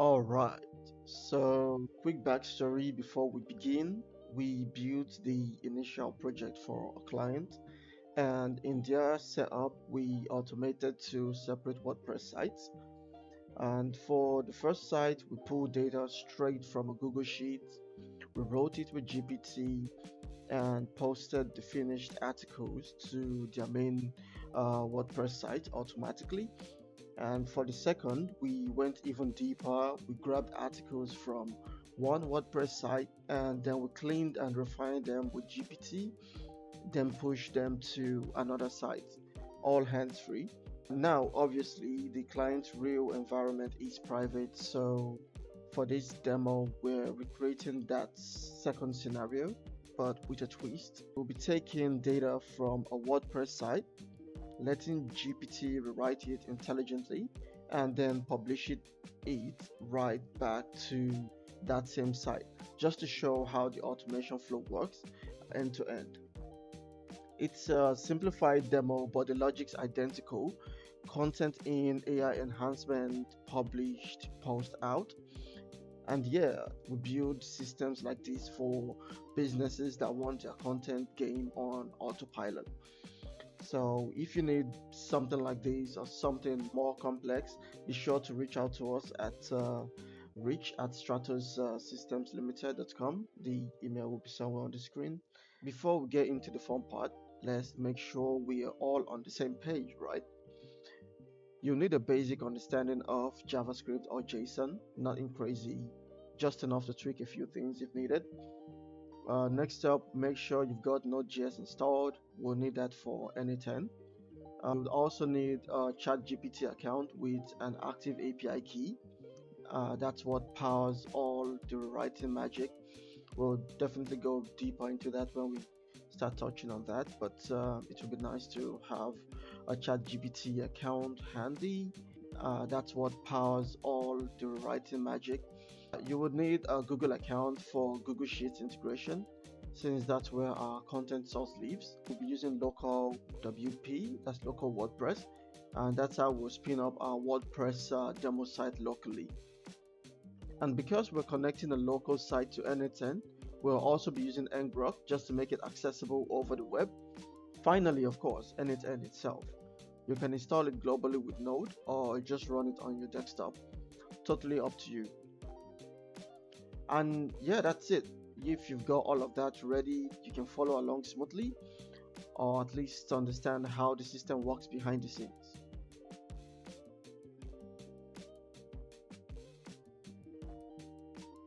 All right. So, quick backstory before we begin. We built the initial project for a client, and in their setup, we automated two separate WordPress sites. And for the first site, we pulled data straight from a Google Sheet. We wrote it with GPT and posted the finished articles to their main WordPress site automatically. And for the second, we went even deeper. We grabbed articles from one WordPress site and then we cleaned and refined them with GPT, then pushed them to another site, all hands free. Now, obviously, the client's real environment is private, so for this demo, we're recreating that second scenario, but with a twist. We'll be taking data from a WordPress site, letting GPT rewrite it intelligently, and then publish it right back to that same site, just to show how the automation flow works end to end. It's a simplified demo, but the logic's identical. Content in, AI enhancement, published, post out. And yeah, we build systems like this for businesses that want their content game on autopilot. So if you need something like this or something more complex, be sure to reach out to us at reach at Stratos Systems Limited.com. The email will be somewhere on the screen. Before we get into the fun part, let's make sure we are all on the same page, right? You'll need a basic understanding of JavaScript or JSON, nothing crazy, just enough to tweak a few things if needed. Next up, make sure you've got Node.js installed. We'll need that for n8n. You'll also need a ChatGPT account with an active API key. That's what powers all the writing magic. We'll definitely go deeper into that when we start touching on that, but it would be nice to have a ChatGPT account handy. That's what powers all the writing magic. You would need a Google account for Google Sheets integration, since that's where our content source lives. We'll be using local WP, that's local WordPress, and that's how we'll spin up our WordPress demo site locally. And because we're connecting a local site to n8n, we'll also be using ngrok just to make it accessible over the web. Finally, of course, n8n itself. You can install it globally with Node or just run it on your desktop. Totally up to you. And yeah, that's it. If you've got all of that ready, you can follow along smoothly, or at least understand how the system works behind the scenes.